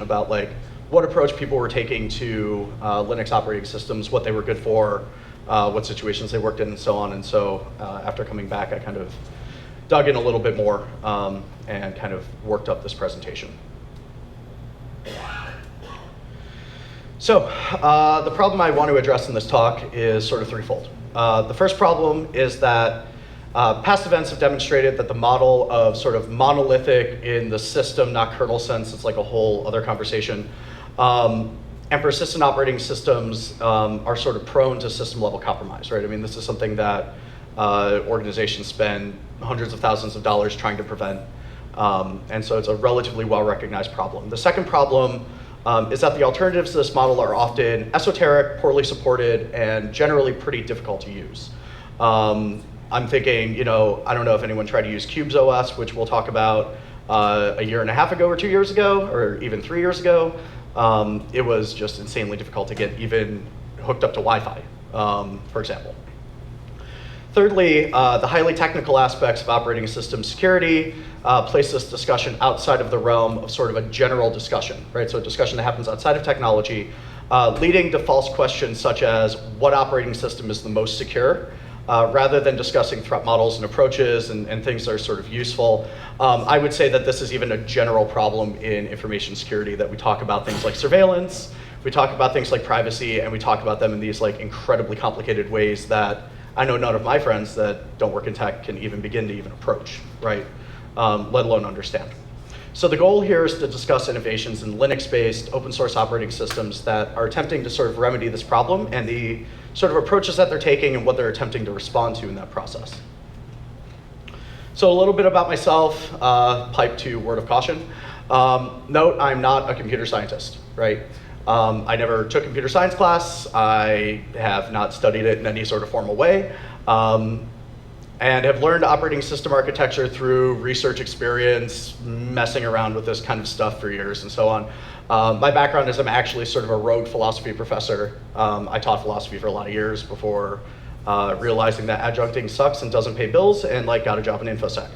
about like what approach people were taking to Linux operating systems, what they were good for, what situations they worked in, and so on. And so after coming back, I kind of dug in a little bit more and kind of worked up this presentation. So the problem I want to address in this talk is sort of threefold. The first problem is that past events have demonstrated that the model of sort of monolithic in the system, not kernel sense, it's like a whole other conversation, and persistent operating systems are sort of prone to system level compromise, right? I mean, this is something that organizations spend hundreds of thousands of dollars trying to prevent. And so it's a relatively well-recognized problem. The second problem is that the alternatives to this model are often esoteric, poorly supported, and generally pretty difficult to use. I'm thinking, I don't know if anyone tried to use Qubes Os, which we'll talk about a year and a half ago or 2 years ago, or even 3 years ago. It was just insanely difficult to get even hooked up to Wi-Fi, for example. Thirdly, the highly technical aspects of operating system security place this discussion outside of the realm of sort of a general discussion, right? So a discussion that happens outside of technology, leading to false questions such as what operating system is the most secure, rather than discussing threat models and approaches and things that are sort of useful. I would say that this is even a general problem in information security, that we talk about things like surveillance, we talk about things like privacy, and we talk about them in these like incredibly complicated ways that I know none of my friends that don't work in tech can even begin to even approach, right? Let alone understand. So the goal here is to discuss innovations in Linux-based open source operating systems that are attempting to sort of remedy this problem and the sort of approaches that they're taking and what they're attempting to respond to in that process. So a little bit about myself, pipe to word of caution. Note, I'm not a computer scientist, right? I never took computer science class. I have not studied it in any sort of formal way. And have learned operating system architecture through research experience, messing around with this kind of stuff for years and so on. My background is I'm actually sort of a rogue philosophy professor. I taught philosophy for a lot of years before realizing that adjuncting sucks and doesn't pay bills, and like got a job in InfoSec.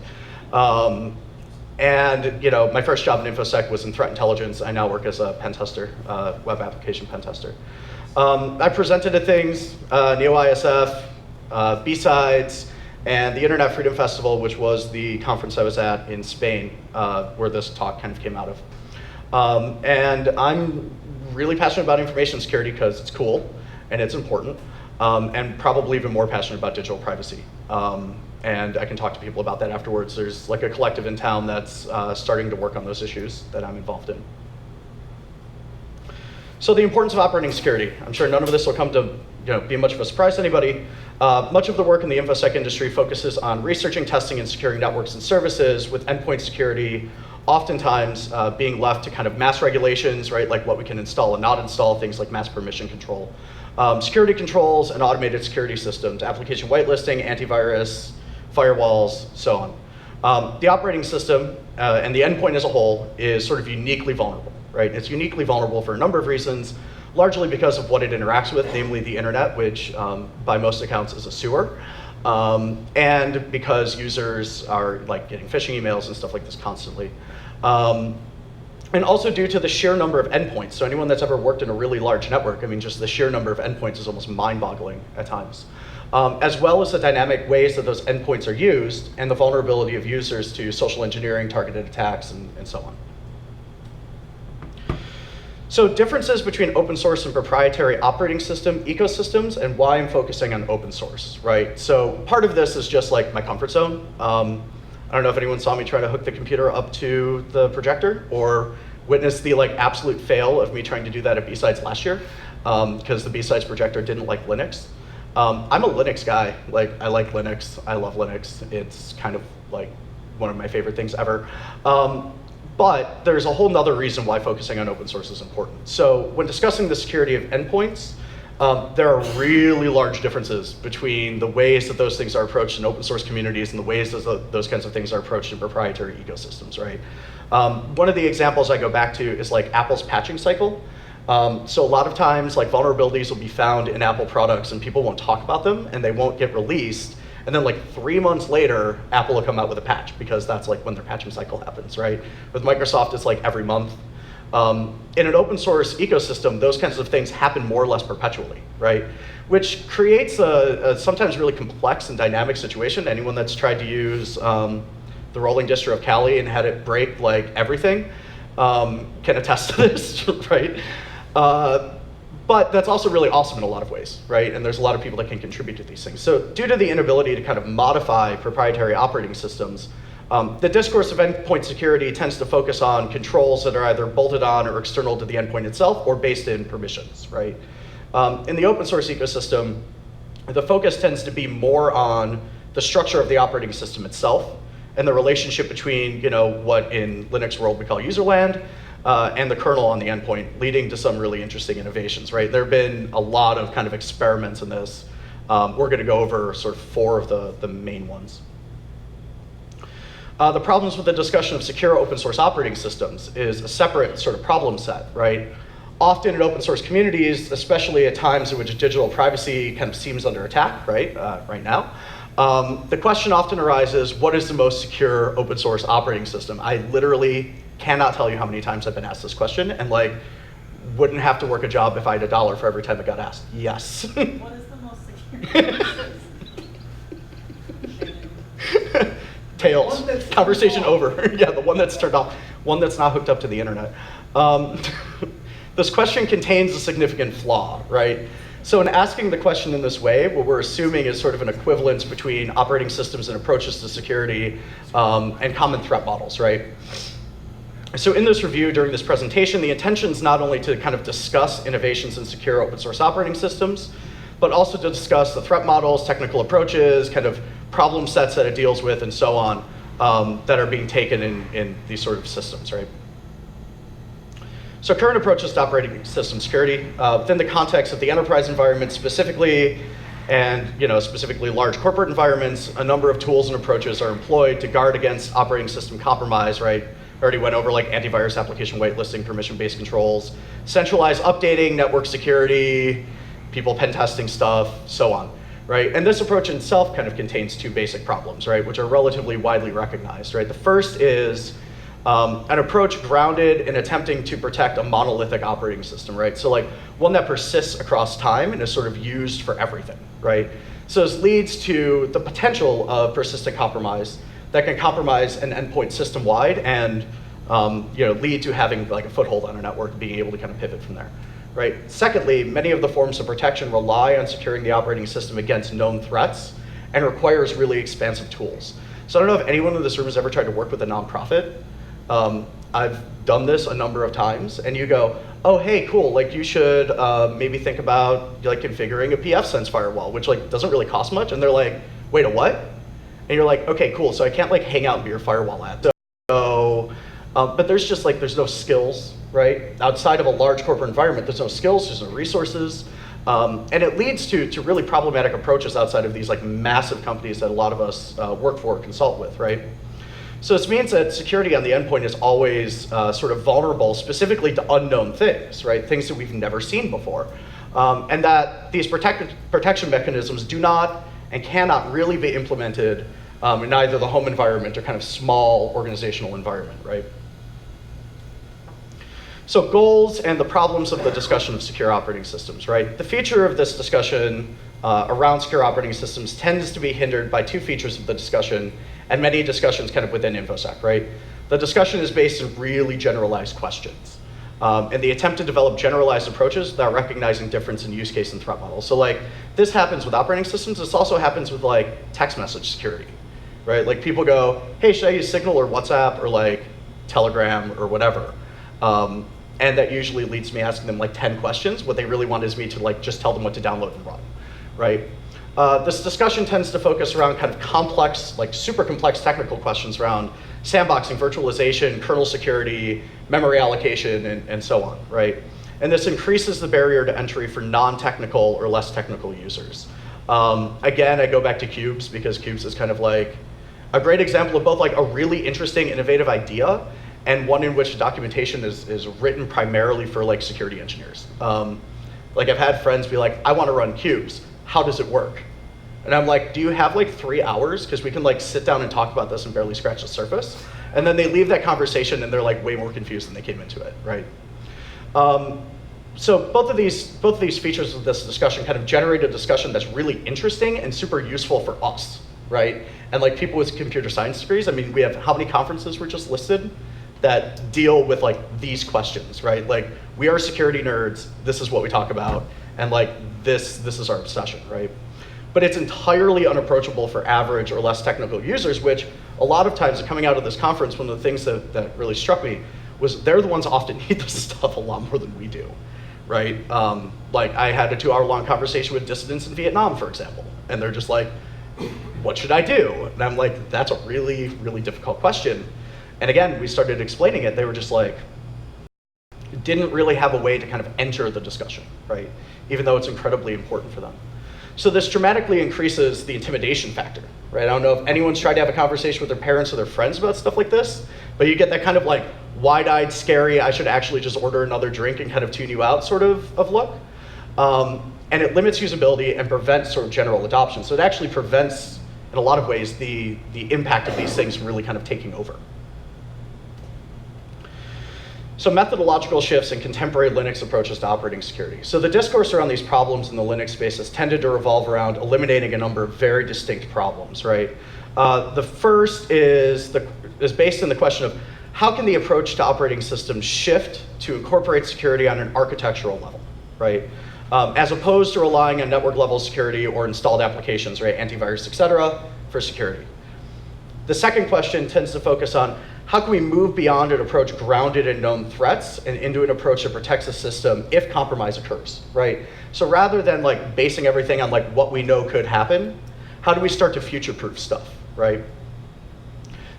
And my first job in InfoSec was in threat intelligence. I now work as a pen tester, web application pen tester. I presented at things, NEOISF, B-Sides, and the Internet Freedom Festival, which was the conference I was at in Spain, where this talk kind of came out of. And I'm really passionate about information security because it's cool and it's important, and probably even more passionate about digital privacy. And I can talk to people about that afterwards. There's like a collective in town that's starting to work on those issues that I'm involved in. So the importance of operating security. I'm sure none of this will come to be much of a surprise to anybody. Much of the work in the InfoSec industry focuses on researching, testing, and securing networks and services, with endpoint security oftentimes being left to kind of mass regulations, right? Like what we can install and not install, things like mass permission control. Security controls and automated security systems, application whitelisting, antivirus, firewalls, so on. The operating system and the endpoint as a whole is sort of uniquely vulnerable, right? It's uniquely vulnerable for a number of reasons, largely because of what it interacts with, namely the internet, which by most accounts is a sewer, and because users are like getting phishing emails and stuff like this constantly. And also due to the sheer number of endpoints. So anyone that's ever worked in a really large network, I mean, just the sheer number of endpoints is almost mind-boggling at times. As well as the dynamic ways that those endpoints are used and the vulnerability of users to social engineering, targeted attacks, and so on. So differences between open source and proprietary operating system ecosystems and why I'm focusing on open source, right? So part of this is just like my comfort zone. I don't know if anyone saw me try to hook the computer up to the projector or witnessed the like absolute fail of me trying to do that at B-Sides last year because the B-Sides projector didn't like Linux. I'm a Linux guy. Like, I like Linux. I love Linux. It's kind of like one of my favorite things ever. But there's a whole nother reason why focusing on open source is important. So when discussing the security of endpoints, there are really large differences between the ways that those things are approached in open source communities and the ways that those kinds of things are approached in proprietary ecosystems, right? One of the examples I go back to is like Apple's patching cycle. So a lot of times, like vulnerabilities will be found in Apple products and people won't talk about them and they won't get released. And then like 3 months later, Apple will come out with a patch because that's like when their patching cycle happens, right? With Microsoft, it's like every month. In an open source ecosystem, those kinds of things happen more or less perpetually, right? Which creates a sometimes really complex and dynamic situation. Anyone that's tried to use the rolling distro of Kali and had it break like everything can attest to this, right? But that's also really awesome in a lot of ways, right? And there's a lot of people that can contribute to these things. So due to the inability to kind of modify proprietary operating systems, the discourse of endpoint security tends to focus on controls that are either bolted on or external to the endpoint itself or based in permissions, right? In the open source ecosystem, the focus tends to be more on the structure of the operating system itself and the relationship between, what in Linux world we call userland and the kernel on the endpoint, leading to some really interesting innovations, right? There have been a lot of kind of experiments in this. We're going to go over sort of 4 of the main ones. The problems with the discussion of secure open source operating systems is a separate sort of problem set, right? Often in open source communities, especially at times in which digital privacy kind of seems under attack, right? Right now, the question often arises, what is the most secure open source operating system? I literally cannot tell you how many times I've been asked this question, and like, wouldn't have to work a job if I had $1 for every time it got asked. Yes. What is the most secure? Tails. Conversation over. Yeah, the one that's turned off. One that's not hooked up to the internet. This question contains a significant flaw, right? So in asking the question in this way, what we're assuming is sort of an equivalence between operating systems and approaches to security and common threat models, right? So in this review, during this presentation, the intention is not only to kind of discuss innovations in secure open source operating systems, but also to discuss the threat models, technical approaches, kind of problem sets that it deals with, and so on, that are being taken in these sort of systems, right? So current approaches to operating system security, within the context of the enterprise environment specifically, and specifically large corporate environments, a number of tools and approaches are employed to guard against operating system compromise, right? I already went over like antivirus application whitelisting, permission-based controls, centralized updating, network security, people pen testing stuff, so on, right? And this approach in itself kind of contains 2 basic problems, right, which are relatively widely recognized, right? The first is an approach grounded in attempting to protect a monolithic operating system, right? So like one that persists across time and is sort of used for everything, right? So this leads to the potential of persistent compromise that can compromise an endpoint system-wide and lead to having like a foothold on a network, being able to kind of pivot from there, right? Secondly, many of the forms of protection rely on securing the operating system against known threats and requires really expansive tools. So I don't know if anyone in this room has ever tried to work with a nonprofit. I've done this a number of times, and you go, oh, hey, cool, like you should maybe think about like configuring a pfSense firewall, which like doesn't really cost much, and they're like, wait, a what? And you're like, okay, cool, so I can't like hang out and be your firewall ad. So, but there's just like, there's no skills, right? Outside of a large corporate environment, there's no skills, there's no resources, and it leads to really problematic approaches outside of these like massive companies that a lot of us work for or consult with, right? So this means that security on the endpoint is always sort of vulnerable specifically to unknown things, right? Things that we've never seen before. And that these protection mechanisms do not and cannot really be implemented in either the home environment or kind of small organizational environment, right? So goals and the problems of the discussion of secure operating systems, right? The feature of this discussion around secure operating systems tends to be hindered by 2 features of the discussion and many discussions kind of within InfoSec, right? The discussion is based on really generalized questions and the attempt to develop generalized approaches without recognizing difference in use case and threat models. So like this happens with operating systems. This also happens with like text message security, right? Like people go, hey, should I use Signal or WhatsApp or like Telegram or whatever? And that usually leads to me asking them like 10 questions. What they really want is me to like just tell them what to download and run, right? This discussion tends to focus around kind of complex, like super complex technical questions around sandboxing, virtualization, kernel security, memory allocation, and so on, right? And this increases the barrier to entry for non-technical or less technical users. Again, I go back to Qubes because Qubes is kind of like a great example of both like a really interesting, innovative idea and one in which documentation is written primarily for like security engineers. Like I've had friends be like, I want to run Qubes. How does it work? And I'm like, do you have like 3 hours? Because we can like sit down and talk about this and barely scratch the surface. And then they leave that conversation and they're like way more confused than they came into it, right? So both of these features of this discussion kind of generate a discussion that's really interesting and super useful for us, right? And like people with computer science degrees, I mean, we have how many conferences were just listed that deal with like these questions, right? Like we are security nerds, this is what we talk about, and like this is our obsession, right? But it's entirely unapproachable for average or less technical users, which a lot of times coming out of this conference, one of the things that really struck me was they're the ones who often need this stuff a lot more than we do, right? Like I had a 2-hour-long conversation with dissidents in Vietnam, for example, and they're just like, what should I do? And I'm like, that's a really, really difficult question. And again, we started explaining it, they were just like, didn't really have a way to kind of enter the discussion, right? Even though it's incredibly important for them. So this dramatically increases the intimidation factor, right? I don't know if anyone's tried to have a conversation with their parents or their friends about stuff like this, but you get that kind of like wide-eyed, scary, I should actually just order another drink and kind of tune you out sort of look. And it limits usability and prevents sort of general adoption. So it actually prevents, in a lot of ways, the impact of these things from really kind of taking over. So methodological shifts in contemporary Linux approaches to operating security. So the discourse around these problems in the Linux space has tended to revolve around eliminating a number of very distinct problems, right? The first is based on the question of how can the approach to operating systems shift to incorporate security on an architectural level, right? As opposed to relying on network level security or installed applications, right? Antivirus, et cetera, for security. The second question tends to focus on how can we move beyond an approach grounded in known threats and into an approach that protects the system if compromise occurs, right? So rather than like basing everything on like what we know could happen, how do we start to future-proof stuff, right?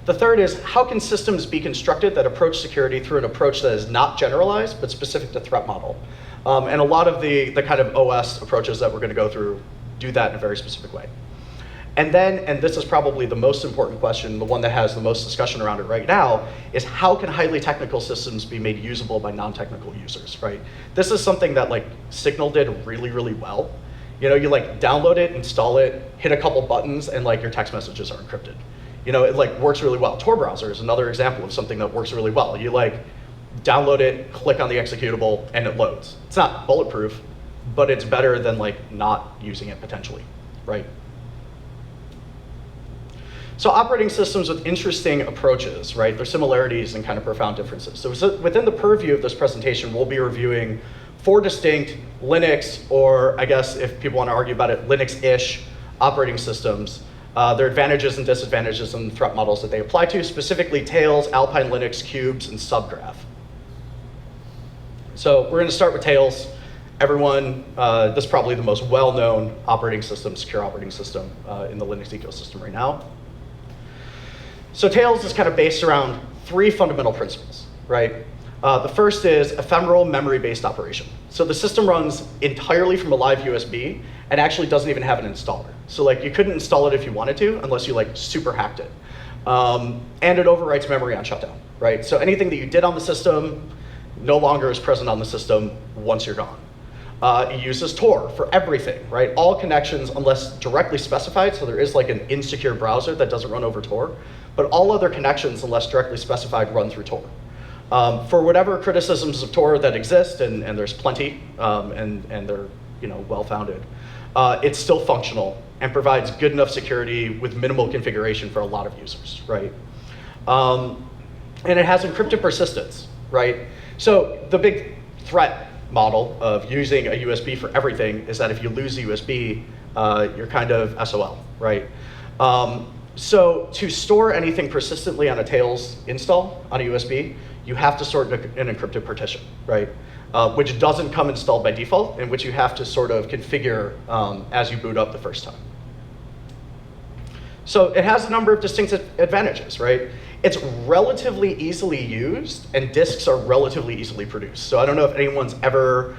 The third is how can systems be constructed that approach security through an approach that is not generalized but specific to threat model? And a lot of the kind of OS approaches that we're going to go through do that in a very specific way. And then, and this is probably the most important question, the one that has the most discussion around it right now, is how can highly technical systems be made usable by non-technical users, right? This is something that like Signal did really, really well. You know, you like download it, install it, hit a couple buttons, and like your text messages are encrypted. You know, it like works really well. Tor browser is another example of something that works really well. You like download it, click on the executable, and it loads. It's not bulletproof, but it's better than like not using it potentially, right? So operating systems with interesting approaches, right? There's similarities and kind of profound differences. So within the purview of this presentation, we'll be reviewing 4 distinct Linux, or I guess if people want to argue about it, Linux-ish operating systems, their advantages and disadvantages and threat models that they apply to, specifically Tails, Alpine Linux, Qubes, and Subgraph. So we're going to start with Tails. Everyone, this is probably the most well-known operating system, secure operating system in the Linux ecosystem right now. So Tails is kind of based around 3 fundamental principles, right? The first is ephemeral memory-based operation. So the system runs entirely from a live USB and actually doesn't even have an installer. So like you couldn't install it if you wanted to unless you like super hacked it. And it overwrites memory on shutdown, right? So anything that you did on the system no longer is present on the system once you're gone. It uses Tor for everything, right? All connections, unless directly specified, so there is like an insecure browser that doesn't run over Tor, but all other connections, unless directly specified, run through Tor. For whatever criticisms of Tor that exist, and there's plenty, and they're well-founded, it's still functional and provides good enough security with minimal configuration for a lot of users, right? And it has encrypted persistence, right? So the big threat model of using a USB for everything is that if you lose a USB, you're kind of SOL, right? So to store anything persistently on a Tails install on a USB, you have to store an encrypted partition, right? Which doesn't come installed by default, and which you have to sort of configure as you boot up the first time. So it has a number of distinct advantages, right? It's relatively easily used, and disks are relatively easily produced. So I don't know if anyone's ever,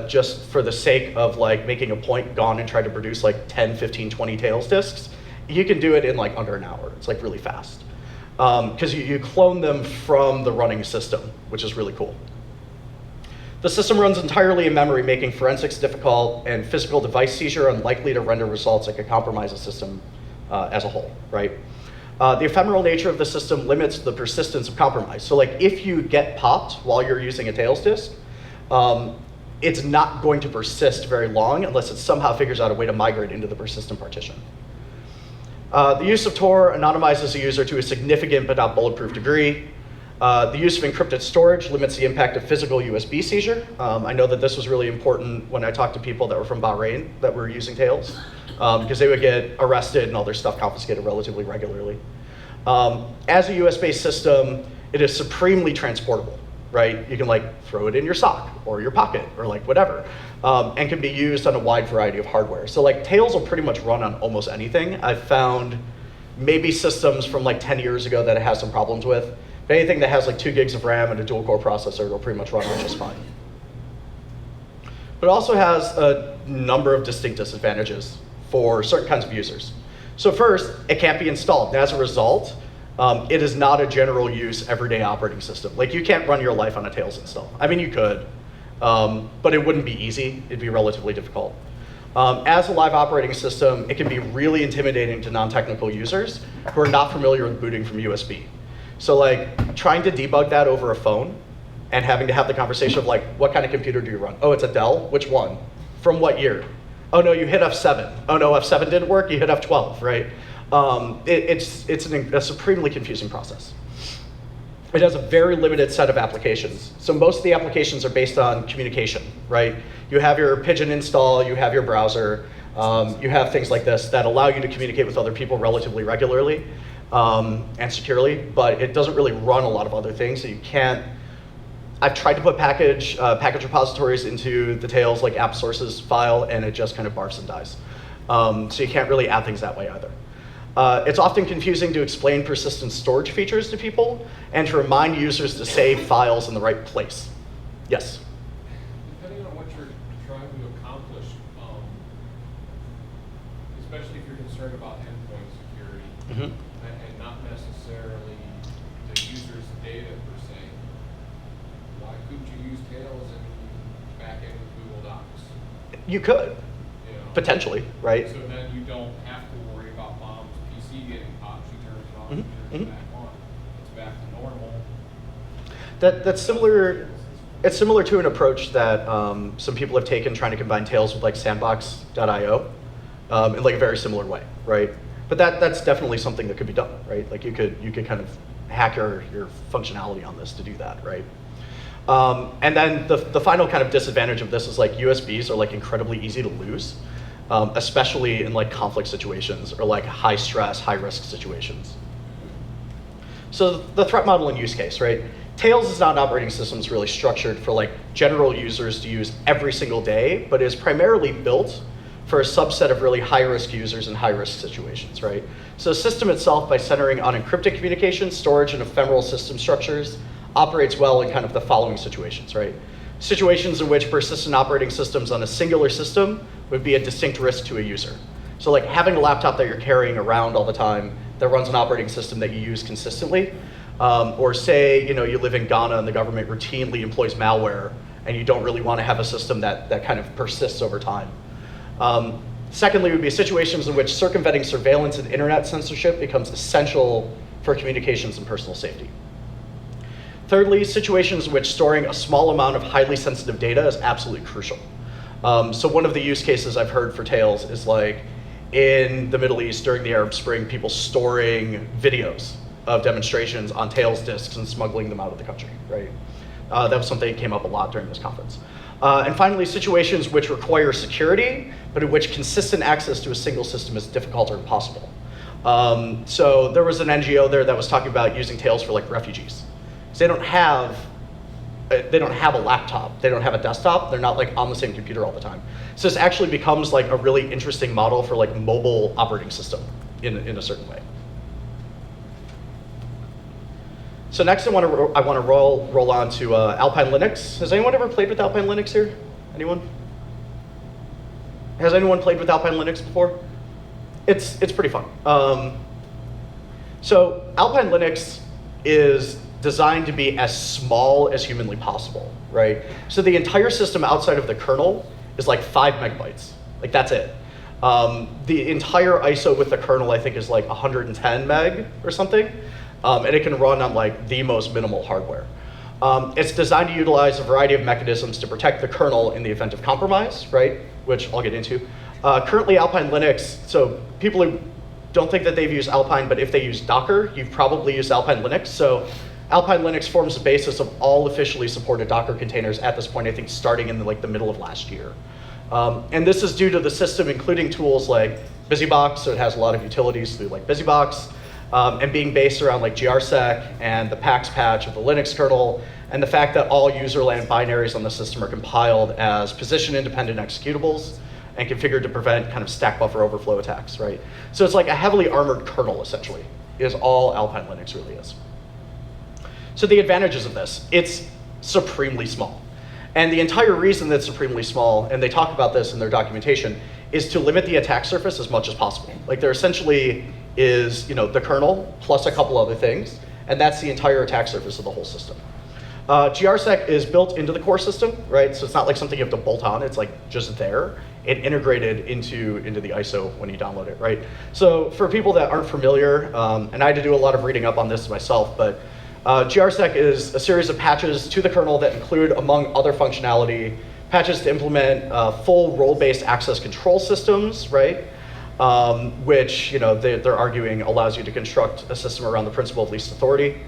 just for the sake of like making a point, gone and tried to produce like 10, 15, 20 Tails disks. You can do it in like under an hour. It's like really fast. Because you clone them from the running system, which is really cool. The system runs entirely in memory, making forensics difficult and physical device seizure unlikely to render results that could compromise the system as a whole, right? The ephemeral nature of the system limits the persistence of compromise. So like if you get popped while you're using a Tails disk, it's not going to persist very long unless it somehow figures out a way to migrate into the persistent partition. The use of Tor anonymizes a user to a significant but not bulletproof degree. The use of encrypted storage limits the impact of physical USB seizure. I know that this was really important when I talked to people that were from Bahrain that were using Tails, because they would get arrested and all their stuff confiscated relatively regularly. As a US-based system, it is supremely transportable, right? You can like throw it in your sock or your pocket or like whatever, and can be used on a wide variety of hardware. So like Tails will pretty much run on almost anything. I've found maybe systems from like 10 years ago that it has some problems with. But anything that has like 2 gigs of RAM and a dual core processor, it'll pretty much run on just fine. But it also has a number of distinct disadvantages for certain kinds of users. So first, it can't be installed. And as a result, it is not a general use everyday operating system. Like you can't run your life on a Tails install. I mean, you could, but it wouldn't be easy. It'd be relatively difficult. As a live operating system, it can be really intimidating to non-technical users who are not familiar with booting from USB. So like trying to debug that over a phone and having to have the conversation of like, what kind of computer do you run? Oh, it's a Dell? Which one? From what year? Oh no, you hit F7. Oh no, F7 didn't work, you hit F12, right? It's a supremely confusing process. It has a very limited set of applications. So most of the applications are based on communication, right? You have your Pigeon install, you have your browser, you have things like this that allow you to communicate with other people relatively regularly and securely, but it doesn't really run a lot of other things, so you can't. I've tried to put package repositories into the Tails like app sources file, and it just kind of barfs and dies. So you can't really add things that way either. It's often confusing to explain persistent storage features to people and to remind users to save files in the right place. Yes? Depending on what you're trying to accomplish, especially if you're concerned about endpoint security, and not necessarily the user's data per se, why couldn't you use Tails and back end with Google Docs? You could, You know? potentially, right? So then you don't have to worry about mom's PC getting popped. She turns it off, she turns it back on. It's back to normal. That's similar. It's similar to an approach that some people have taken trying to combine Tails with like sandbox.io in like a very similar way, right? But that's definitely something that could be done, right? Like you could kind of hack your functionality on this to do that, right? And then the final kind of disadvantage of this is like USBs are like incredibly easy to lose, especially in like conflict situations or like high stress, high risk situations. So the threat model and use case, right? Tails is not an operating system that's really structured for like general users to use every single day, but is primarily built for a subset of really high-risk users in high-risk situations, right? So the system itself, by centering on encrypted communication, storage, and ephemeral system structures, operates well in kind of the following situations, right? Situations in which persistent operating systems on a singular system would be a distinct risk to a user. So like having a laptop that you're carrying around all the time that runs an operating system that you use consistently, or say you live in Ghana and the government routinely employs malware and you don't really want to have a system that kind of persists over time. Secondly, would be situations in which circumventing surveillance and internet censorship becomes essential for communications and personal safety. Thirdly, situations in which storing a small amount of highly sensitive data is absolutely crucial. So one of the use cases I've heard for Tails is like in the Middle East during the Arab Spring, people storing videos of demonstrations on Tails disks and smuggling them out of the country, right? That was something that came up a lot during this conference. And finally, situations which require security, but in which consistent access to a single system is difficult or impossible. So there was an NGO there that was talking about using Tails for like refugees. So they don't have a laptop, they don't have a desktop, they're not like on the same computer all the time. So this actually becomes like a really interesting model for like mobile operating system in a certain way. So next I want to roll on to Alpine Linux. Has anyone ever played with Alpine Linux here? Anyone? Has anyone played with Alpine Linux before? It's pretty fun. So Alpine Linux is designed to be as small as humanly possible, right? So the entire system outside of the kernel is like 5 megabytes. Like that's it. The entire ISO with the kernel, I think, is like 110 meg or something, and it can run on like the most minimal hardware. It's designed to utilize a variety of mechanisms to protect the kernel in the event of compromise, right? Which I'll get into. Currently, Alpine Linux, so people who don't think that they've used Alpine, but if they use Docker, you've probably used Alpine Linux. So Alpine Linux forms the basis of all officially supported Docker containers at this point, I think starting in the middle of last year. And this is due to the system including tools like BusyBox, so it has a lot of utilities through like BusyBox, and being based around like GRSec and the PAX patch of the Linux kernel, and the fact that all userland binaries on the system are compiled as position-independent executables and configured to prevent kind of stack buffer overflow attacks, right? So it's like a heavily armored kernel, essentially, is all Alpine Linux really is. So the advantages of this, it's supremely small. And the entire reason that it's supremely small, and they talk about this in their documentation, is to limit the attack surface as much as possible. Like there essentially is, the kernel plus a couple other things, and that's the entire attack surface of the whole system. GRSec is built into the core system, right? So it's not like something you have to bolt on, it's like just there. It integrated into the ISO when you download it, right? So for people that aren't familiar, and I had to do a lot of reading up on this myself, but GRSec is a series of patches to the kernel that include, among other functionality, patches to implement full role-based access control systems, right? Which they're arguing allows you to construct a system around the principle of least authority.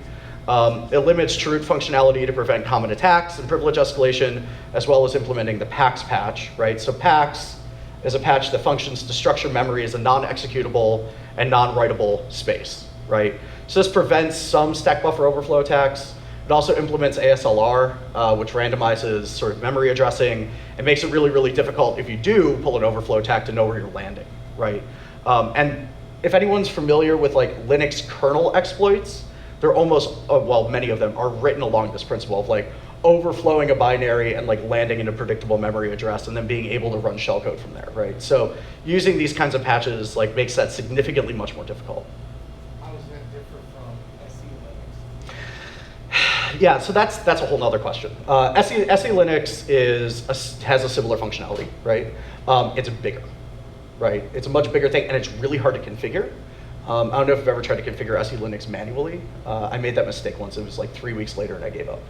It limits chroot functionality to prevent common attacks and privilege escalation, as well as implementing the PAX patch, right? So PAX is a patch that functions to structure memory as a non-executable and non-writable space, right? So this prevents some stack buffer overflow attacks. It also implements ASLR, which randomizes sort of memory addressing. It makes it really, really difficult if you do pull an overflow attack to know where you're landing, right? And if anyone's familiar with like Linux kernel exploits, they're almost, well, many of them are written along this principle of like overflowing a binary and like landing in a predictable memory address and then being able to run shellcode from there, right? So using these kinds of patches like makes that significantly much more difficult. How does that differ from SE Linux? Yeah, so that's a whole nother question. SE Linux has a similar functionality, right? It's bigger, right? It's a much bigger thing, and it's really hard to configure. I don't know if you've ever tried to configure SE Linux manually. I made that mistake once. It was like 3 weeks later, and I gave up.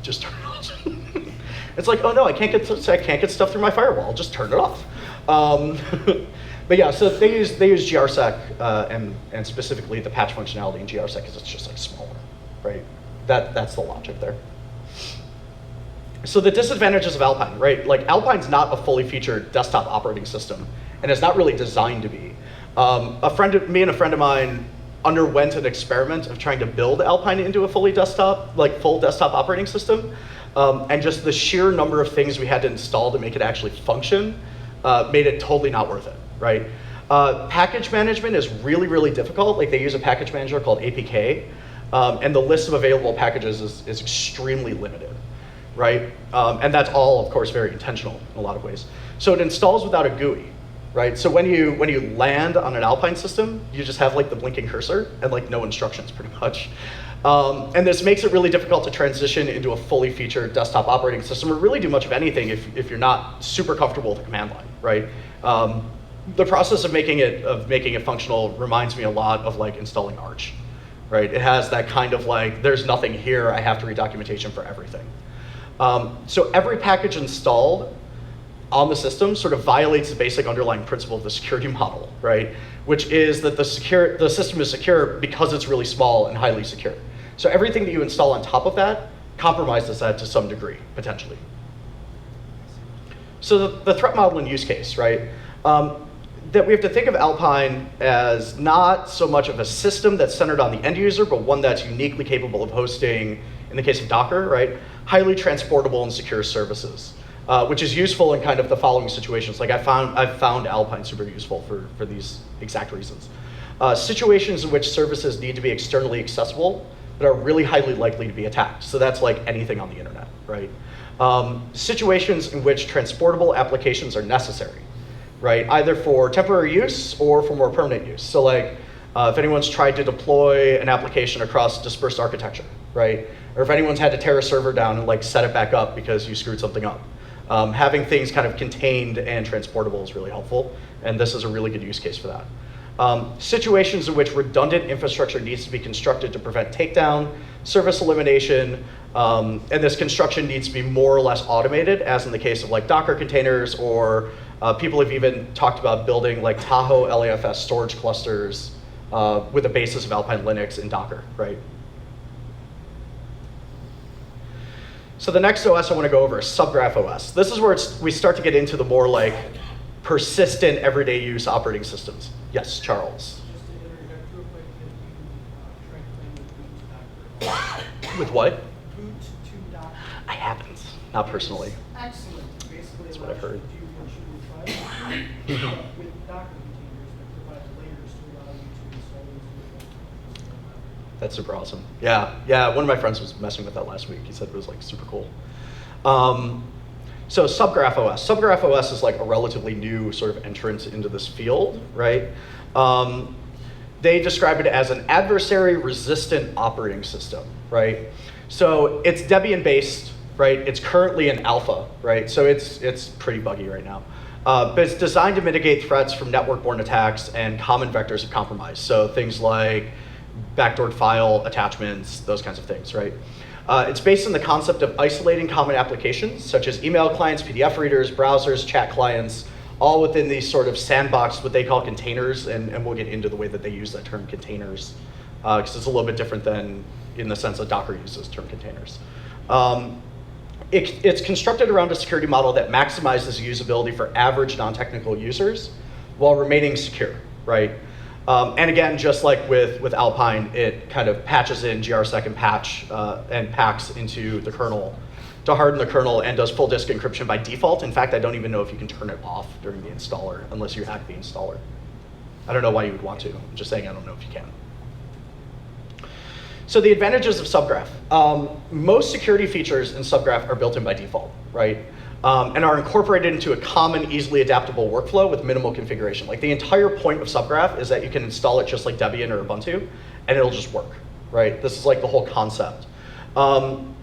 Just turn it off. It's like, oh no, I can't get stuff through my firewall. I'll just turn it off. But yeah, so they use GRSec and specifically the patch functionality in GRSec because it's just like smaller, right? That's the logic there. So the disadvantages of Alpine, right? Like Alpine's not a fully featured desktop operating system, and it's not really designed to be. Me and a friend of mine underwent an experiment of trying to build Alpine into a full desktop operating system, and just the sheer number of things we had to install to make it actually function made it totally not worth it, right? Package management is really, really difficult. Like they use a package manager called APK, and the list of available packages is extremely limited, right? And that's all, of course, very intentional in a lot of ways. So it installs without a GUI, right? So when you land on an Alpine system, you just have like the blinking cursor and like no instructions pretty much. And this makes it really difficult to transition into a fully featured desktop operating system or really do much of anything if you're not super comfortable with the command line, right? The process of making it functional reminds me a lot of like installing Arch, right? It has that kind of like, there's nothing here, I have to read documentation for everything. So every package installed on the system sort of violates the basic underlying principle of the security model, right? Which is that the system is secure because it's really small and highly secure. So everything that you install on top of that compromises that to some degree, potentially. So the threat model and use case, right? That we have to think of Alpine as not so much of a system that's centered on the end user, but one that's uniquely capable of hosting, in the case of Docker, right? Highly transportable and secure services. Which is useful in kind of the following situations. Like I've found Alpine super useful for these exact reasons. Situations in which services need to be externally accessible, but are really highly likely to be attacked. So that's like anything on the internet, right? Situations in which transportable applications are necessary, right? Either for temporary use or for more permanent use. So like if anyone's tried to deploy an application across dispersed architecture, right? Or if anyone's had to tear a server down and like set it back up because you screwed something up. Having things kind of contained and transportable is really helpful, and this is a really good use case for that. Situations in which redundant infrastructure needs to be constructed to prevent takedown, service elimination, and this construction needs to be more or less automated, as in the case of like Docker containers, or people have even talked about building like Tahoe LAFS storage clusters with a basis of Alpine Linux in Docker, right? So the next OS I want to go over is Subgraph OS. This is where we start to get into the more like persistent everyday use operating systems. Yes, Charles. Just to interject real quick, that you tried playing with Boot to Docker. With what? Boot to Docker. I haven't, not personally. Excellent. Basically, That's what I've heard. Do what you would try with Docker containers that provide layers to allow you to install those. That's super awesome. Yeah, one of my friends was messing with that last week. He said it was like super cool. So Subgraph OS. Subgraph OS is like a relatively new sort of entrance into this field, right? They describe it as an adversary-resistant operating system, right? So it's Debian-based, right? It's currently in alpha, right? So it's pretty buggy right now. But it's designed to mitigate threats from network-borne attacks and common vectors of compromise. So things like backdoored file attachments, those kinds of things, right? It's based on the concept of isolating common applications, such as email clients, PDF readers, browsers, chat clients, all within these sort of sandbox, what they call containers, and we'll get into the way that they use that term containers, because it's a little bit different than in the sense that Docker uses term containers. It's constructed around a security model that maximizes usability for average non-technical users while remaining secure, right? And again, just like with Alpine, it kind of patches in GRSec and patch and packs into the kernel to harden the kernel and does full disk encryption by default. In fact, I don't even know if you can turn it off during the installer unless you hack the installer. I don't know why you would want to. I'm just saying I don't know if you can. So the advantages of Subgraph. Most security features in Subgraph are built in by default, right? And are incorporated into a common, easily adaptable workflow with minimal configuration. Like the entire point of Subgraph is that you can install it just like Debian or Ubuntu, and it'll just work, right? This is like the whole concept.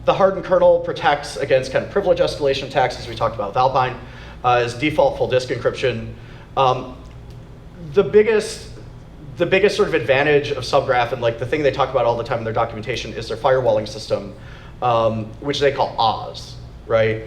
The hardened kernel protects against kind of privilege escalation attacks, as we talked about with Alpine, is default full disk encryption. The biggest sort of advantage of Subgraph, and like the thing they talk about all the time in their documentation, is their firewalling system, which they call Oz, right?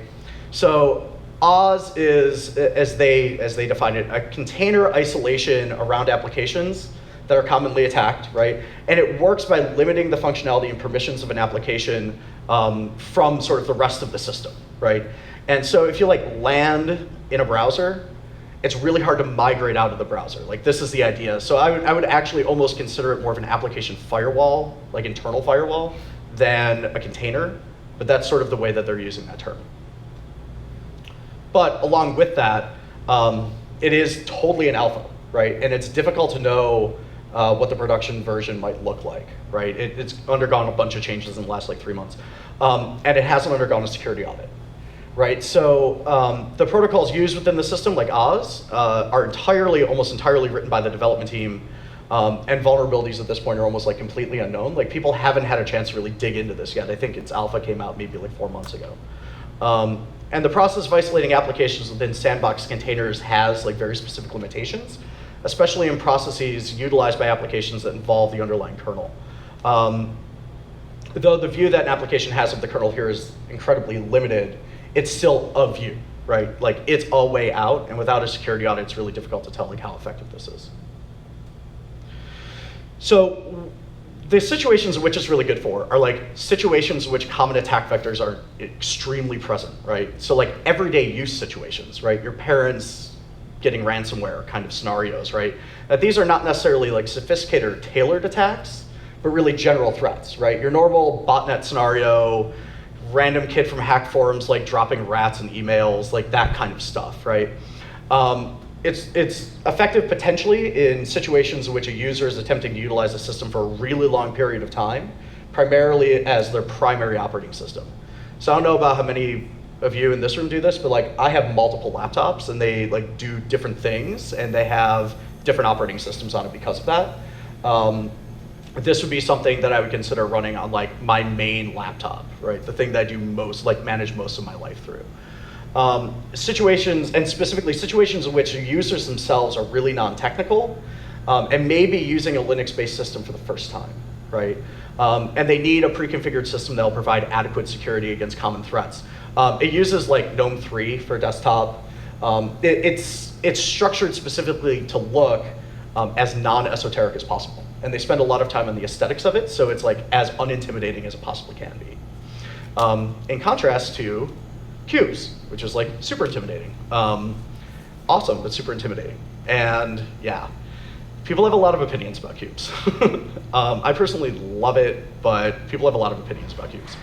So Oz is, as they define it, a container isolation around applications that are commonly attacked, right? And it works by limiting the functionality and permissions of an application from sort of the rest of the system, right? And so if you like land in a browser, it's really hard to migrate out of the browser. Like this is the idea. So I would actually almost consider it more of an application firewall, like internal firewall, than a container. But that's sort of the way that they're using that term. But along with that, it is totally an alpha, right? And it's difficult to know what the production version might look like, right? It's undergone a bunch of changes in the last like 3 months. And it hasn't undergone a security audit, right? So the protocols used within the system, like Oz, are almost entirely written by the development team. And vulnerabilities at this point are almost like completely unknown. Like people haven't had a chance to really dig into this yet. I think its alpha came out maybe like 4 months ago. And the process of isolating applications within sandbox containers has like very specific limitations, especially in processes utilized by applications that involve the underlying kernel. Though the view that an application has of the kernel here is incredibly limited, it's still a view, right? Like it's a way out, and without a security audit, it's really difficult to tell like how effective this is. So the situations in which it's really good for are like situations in which common attack vectors are extremely present, right? So like everyday use situations, right? Your parents getting ransomware kind of scenarios, right? That these are not necessarily like sophisticated or tailored attacks, but really general threats, right? Your normal botnet scenario, random kid from hack forums like dropping rats in emails, like that kind of stuff, right? It's effective potentially in situations in which a user is attempting to utilize a system for a really long period of time, primarily as their primary operating system. So I don't know about how many of you in this room do this, but like I have multiple laptops and they like do different things and they have different operating systems on it because of that. This would be something that I would consider running on like my main laptop, right? The thing that I do most, like manage most of my life through. Situations, and specifically situations in which the users themselves are really non-technical and maybe using a Linux-based system for the first time, right? And they need a pre-configured system that will provide adequate security against common threats. It uses like GNOME 3 for desktop. It's structured specifically to look as non-esoteric as possible. And they spend a lot of time on the aesthetics of it, so it's like as unintimidating as it possibly can be. In contrast to Qubes, which is like super intimidating. Awesome, but super intimidating. And yeah, people have a lot of opinions about Qubes. I personally love it, but people have a lot of opinions about Qubes.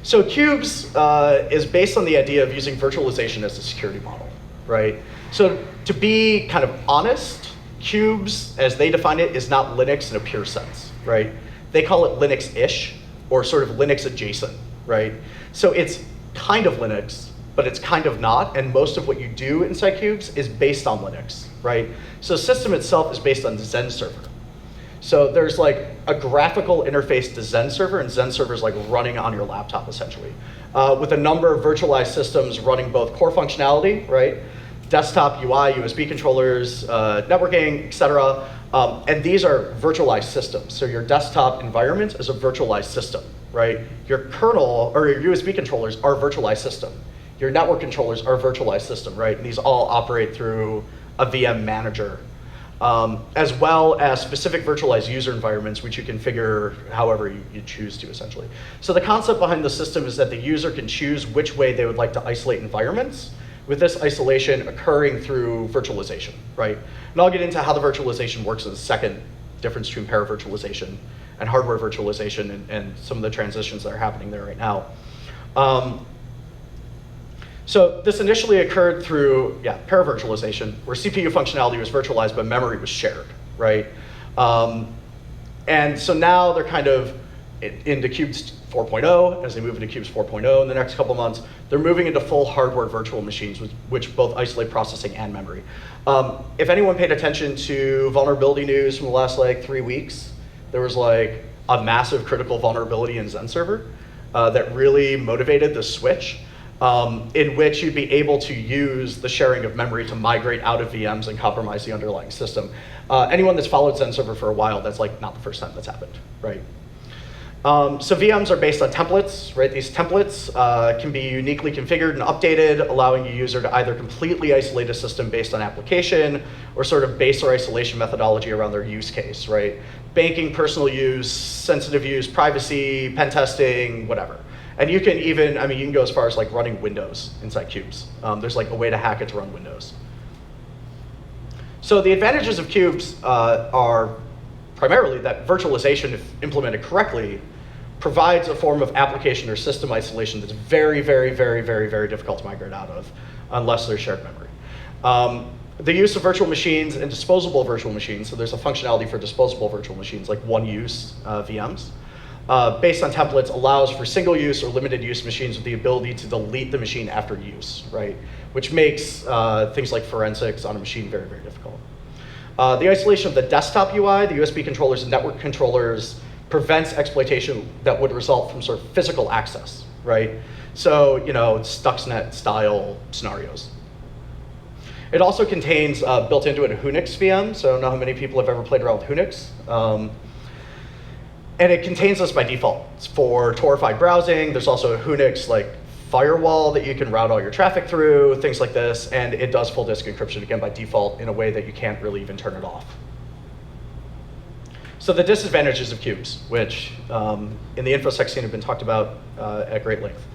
So Qubes is based on the idea of using virtualization as a security model, right? So to be kind of honest, Qubes, as they define it, is not Linux in a pure sense, right? They call it Linux-ish, or sort of Linux adjacent, right? So it's kind of Linux, but it's kind of not, and most of what you do inside Qubes is based on Linux, right? So the system itself is based on Zen server. So there's like a graphical interface to Zen server, and Zen server is like running on your laptop essentially, with a number of virtualized systems running both core functionality, right? Desktop UI, USB controllers, networking, etc. And these are virtualized systems. So your desktop environment is a virtualized system, right? Your kernel or your USB controllers are a virtualized system. Your network controllers are a virtualized system, right? And these all operate through a VM manager, as well as specific virtualized user environments, which you configure however you choose to, essentially. So the concept behind the system is that the user can choose which way they would like to isolate environments, with this isolation occurring through virtualization, right? And I'll get into how the virtualization works in a second, difference between paravirtualization and hardware virtualization and some of the transitions that are happening there right now. So this initially occurred through, paravirtualization, where CPU functionality was virtualized, but memory was shared, right? And so now they're kind of into Qubes 4.0. As they move into Qubes 4.0 in the next couple months, they're moving into full hardware virtual machines, which both isolate processing and memory. If anyone paid attention to vulnerability news from the last like 3 weeks, there was like a massive critical vulnerability in Zen server that really motivated the switch, in which you'd be able to use the sharing of memory to migrate out of VMs and compromise the underlying system. Anyone that's followed Zen server for a while, that's like not the first time that's happened, right? So VMs are based on templates, right? These templates can be uniquely configured and updated, allowing a user to either completely isolate a system based on application or sort of base or isolation methodology around their use case, right? Banking, personal use, sensitive use, privacy, pen testing, whatever. And you can even, you can go as far as like running Windows inside Qubes. There's like a way to hack it to run Windows. So the advantages of Qubes are primarily that virtualization, if implemented correctly, provides a form of application or system isolation that's very, very, very, very, very difficult to migrate out of unless there's shared memory. The use of virtual machines and disposable virtual machines, so there's a functionality for disposable virtual machines, like one-use VMs, based on templates, allows for single-use or limited-use machines with the ability to delete the machine after use, right? Which makes things like forensics on a machine very, very difficult. The isolation of the desktop UI, the USB controllers and network controllers, prevents exploitation that would result from sort of physical access, right? So, Stuxnet style scenarios. It also contains built into it a Unix VM, so I don't know how many people have ever played around with Unix. And it contains this by default. It's for Torified browsing. There's also a Unix firewall that you can route all your traffic through, things like this, and it does full disk encryption again by default in a way that you can't really even turn it off. So the disadvantages of Qubes, which in the InfoSec scene have been talked about at great length.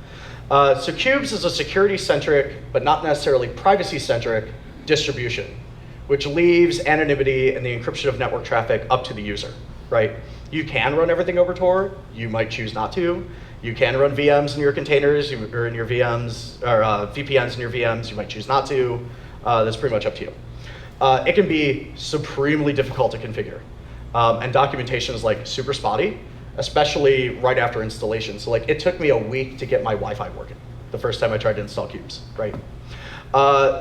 So Qubes is a security-centric, but not necessarily privacy-centric distribution, which leaves anonymity and the encryption of network traffic up to the user, right? You can run everything over Tor. You might choose not to. You can run VMs in your containers or in your VMs, or VPNs in your VMs. You might choose not to. That's pretty much up to you. It can be supremely difficult to configure. And documentation is super spotty, especially right after installation. So it took me a week to get my Wi-Fi working the first time I tried to install Qubes, right?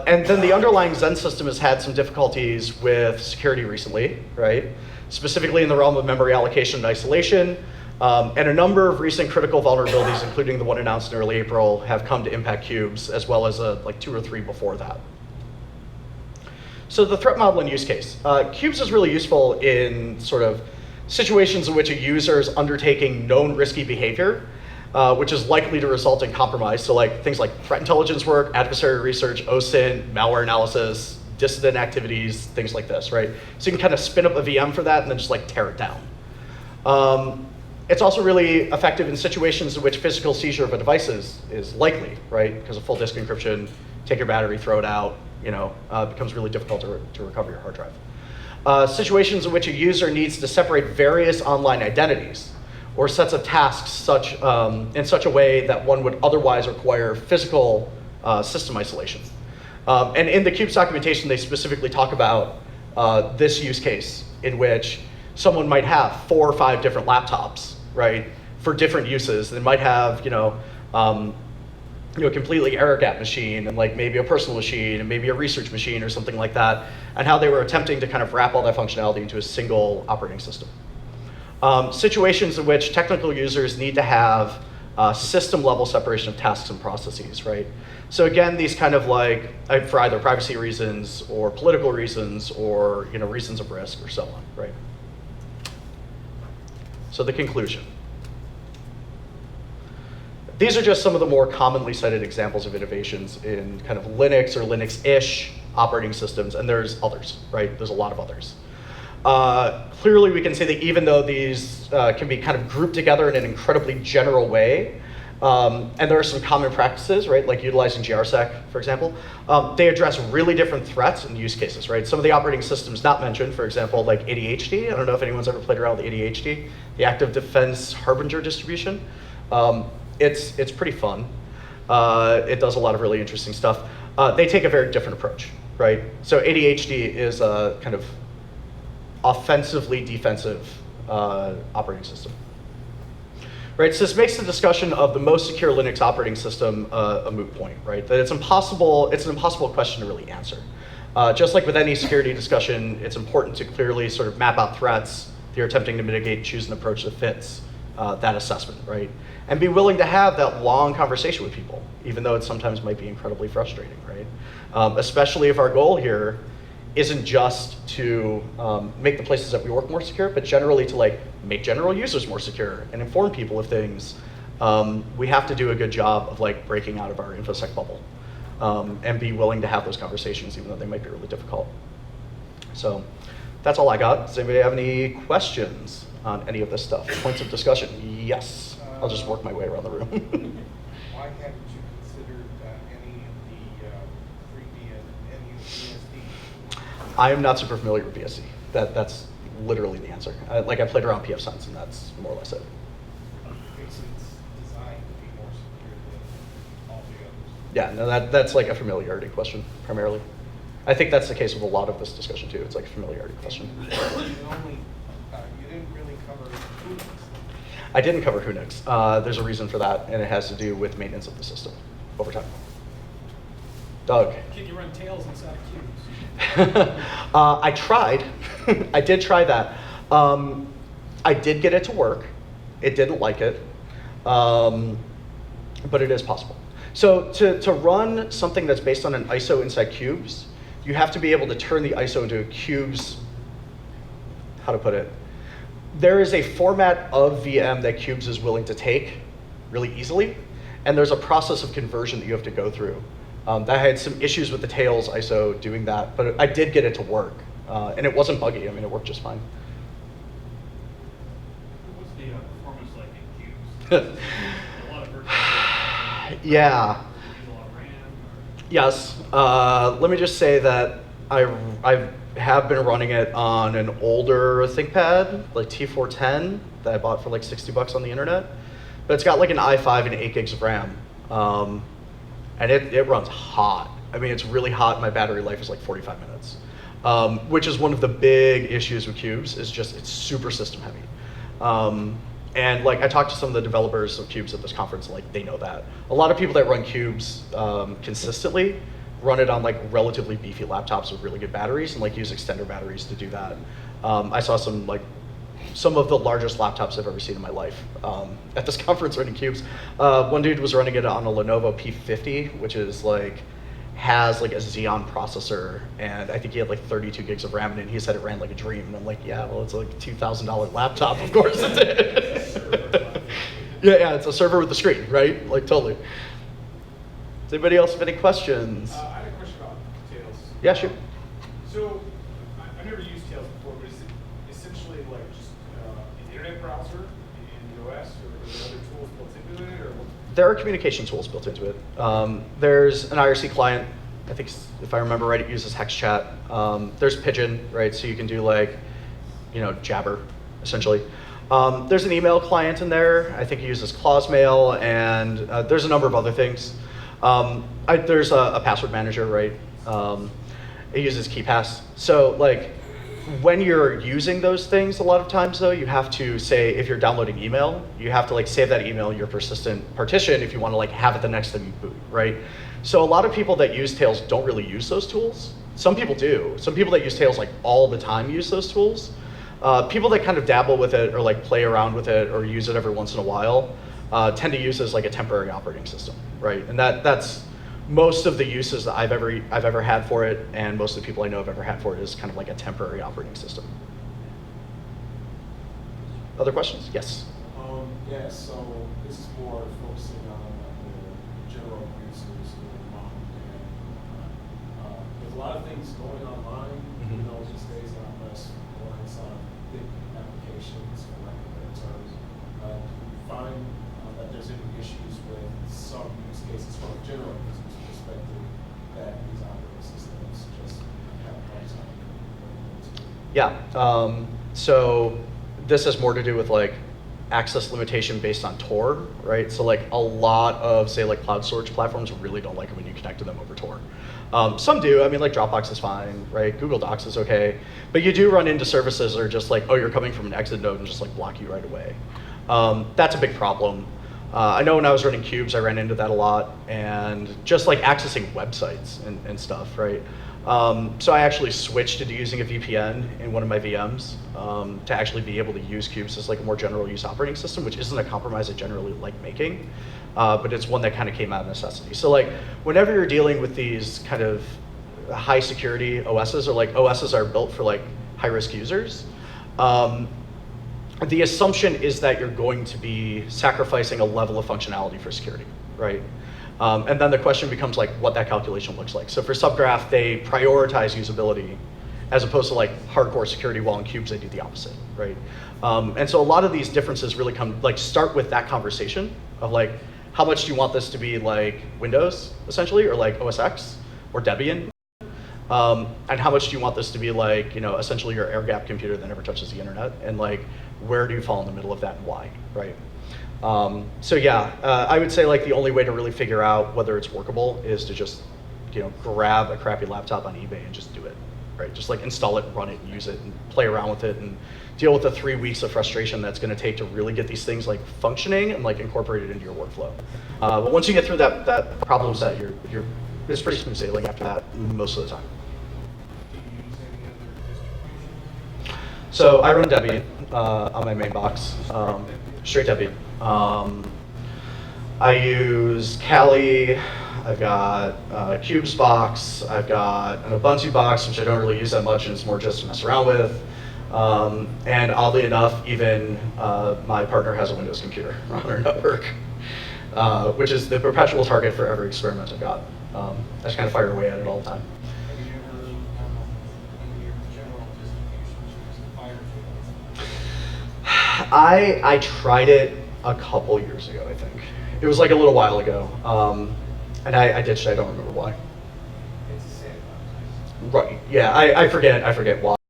And then the underlying Zen system has had some difficulties with security recently, right? Specifically in the realm of memory allocation and isolation. And a number of recent critical vulnerabilities, including the one announced in early April, have come to impact Qubes, as well as like 2 or 3 before that. So the threat model and use case. Qubes is really useful in sort of situations in which a user is undertaking known risky behavior, which is likely to result in compromise. So like things like threat intelligence work, adversary research, OSINT, malware analysis, dissident activities, things like this, right? So you can kind of spin up a VM for that and then just like tear it down. It's also really effective in situations in which physical seizure of a device is likely, right? Because of full disk encryption, take your battery, throw it out, it becomes really difficult to recover your hard drive. Situations in which a user needs to separate various online identities or sets of tasks in such a way that one would otherwise require physical system isolation. And in the Qubes documentation, they specifically talk about this use case in which someone might have 4 or 5 different laptops, right, for different uses. They might have, a completely air-gapped machine and like maybe a personal machine and maybe a research machine or something like that, and how they were attempting to kind of wrap all that functionality into a single operating system. Situations in which technical users need to have system-level separation of tasks and processes, right? So again, these kind of like, for either privacy reasons or political reasons or reasons of risk or so on, right? So the conclusion. These are just some of the more commonly cited examples of innovations in kind of Linux or Linux-ish operating systems, and there's others, right? There's a lot of others. Clearly, we can say that even though these can be kind of grouped together in an incredibly general way, and there are some common practices, right, like utilizing GRSec, for example, they address really different threats and use cases, right? Some of the operating systems not mentioned, for example, like ADHD. I don't know if anyone's ever played around with ADHD, the Active Defense Harbinger distribution. It's pretty fun. It does a lot of really interesting stuff. They take a very different approach, right? So ADHD is a kind of offensively defensive operating system. Right, so this makes the discussion of the most secure Linux operating system a moot point, right? That it's an impossible question to really answer. Just like with any security discussion, it's important to clearly sort of map out threats that you're attempting to mitigate, choose an approach that fits that assessment, right? And be willing to have that long conversation with people, even though it sometimes might be incredibly frustrating, right? Especially if our goal here isn't just to make the places that we work more secure, but generally to like make general users more secure and inform people of things. We have to do a good job of like breaking out of our InfoSec bubble and be willing to have those conversations, even though they might be really difficult. So that's all I got. Does anybody have any questions on any of this stuff? Points of discussion? Yes. I'll just work my way around the room. Why haven't you considered any of the 3D and NEOISF? I am not super familiar with BSC. That's literally the answer. I played around PF Sense, and that's more or less it. Because it's designed to be more secure than all the others. Yeah, no, that's like a familiarity question, primarily. I think that's the case with a lot of this discussion, too. It's like a familiarity question. You didn't really cover Qubes. I didn't cover Whonix. There's a reason for that, and it has to do with maintenance of the system over time. Doug. Can you run tails inside of Qubes? I tried. I did try that. I did get it to work. It didn't like it, but it is possible. So to run something that's based on an ISO inside Qubes, you have to be able to turn the ISO into a Qubes, how to put it? There is a format of VM that Qubes is willing to take really easily, and there's a process of conversion that you have to go through. I had some issues with the Tails ISO doing that, but I did get it to work, and it wasn't buggy. I mean, it worked just fine. What's the performance like in Qubes? A lot of virtualization. Yeah. Use a lot of RAM? Or? Yes. Let me just say that I have been running it on an older ThinkPad, like T410, that I bought for like $60 on the internet. But it's got like an i5 and 8 gigs of RAM. And it runs hot. I mean, it's really hot. My battery life is like 45 minutes, which is one of the big issues with Qubes, is just it's super system heavy. And like I talked to some of the developers of Qubes at this conference, and like they know that. A lot of people that run Qubes consistently run it on like relatively beefy laptops with really good batteries and like use extender batteries to do that. I saw some like some of the largest laptops I've ever seen in my life at this conference running Qubes. One dude was running it on a Lenovo P50, which is like, has like a Xeon processor, and I think he had like 32 gigs of RAM in it, and he said it ran like a dream. And I'm like, yeah, well, it's like a $2,000 laptop, of course it did. Yeah, it's a server with a screen, right? Like, totally. Does anybody else have any questions? I had a question about Tails. Yeah, sure. So, I've never used Tails before, but is it essentially like just an internet browser in the OS, or are there other tools built into it, or what? There are communication tools built into it. There's an IRC client. I think, if I remember right, it uses hex chat. There's Pigeon, right? So you can do like, Jabber, essentially. There's an email client in there. I think it uses Clause Mail, and there's a number of other things. There's a password manager, right? It uses KeyPass. So like, when you're using those things, a lot of times though, you have to say, if you're downloading email, you have to like save that email in your persistent partition if you want to like have it the next time you boot, right? So a lot of people that use Tails don't really use those tools. Some people do. Some people that use Tails like all the time use those tools. People that kind of dabble with it or like play around with it or use it every once in a while tend to use it as like a temporary operating system, right? And that's most of the uses that I've ever had for it, and most of the people I know have ever had for it, is kind of like a temporary operating system. Other questions? Yes. Yeah, so this is more focusing on the general users of the model. And there's a lot of things going online, these days, a lot less reliance on big applications, for lack of better terms. Do you find that there's any issues with some use cases from a general user's perspective that these operating systems just have problems on? Yeah. So this has more to do with like access limitation based on Tor, right? So like a lot of, say, like cloud storage platforms really don't like it when you connect to them over Tor. Some do. I mean, like Dropbox is fine, right? Google Docs is okay. But you do run into services that are just like, oh, you're coming from an exit node, and just like block you right away. That's a big problem. I know when I was running Qubes, I ran into that a lot, and just like accessing websites and stuff, right? So I actually switched to using a VPN in one of my VMs to actually be able to use Qubes as like a more general use operating system, which isn't a compromise I generally like making, but it's one that kind of came out of necessity. So like, whenever you're dealing with these kind of high security OSs, or like OSs are built for like high risk users, the assumption is that you're going to be sacrificing a level of functionality for security, right? And then the question becomes like what that calculation looks like. So for Subgraph, they prioritize usability as opposed to like hardcore security, while in Qubes they do the opposite, right? And so a lot of these differences really start with that conversation of like, how much do you want this to be like Windows, essentially, or like OS X, or Debian? And how much do you want this to be like, essentially your air-gapped computer that never touches the internet? And like, where do you fall in the middle of that and why, right? So yeah, I would say like the only way to really figure out whether it's workable is to just, grab a crappy laptop on eBay and just do it, right? Just like install it, run it, and use it, and play around with it, and deal with the 3 weeks of frustration that's going to take to really get these things like functioning and like incorporated into your workflow. But once you get through that problem set, it's pretty smooth sailing after that most of the time. Do you use any other distribution? So I run Debian on my main box, straight Debian. I use Kali, I've got a Qubes box, I've got an Ubuntu box, which I don't really use that much, and it's more just to mess around with. And oddly enough, even my partner has a Windows computer on our network, which is the perpetual target for every experiment I've got. I just kind of fire away at it all the time. Have you ever, in your general distribution, used Firefly? I tried it a couple years ago, I think. It was like a little while ago, and I ditched it. I don't remember why. It's a sandbox. Right? Yeah, I forget why.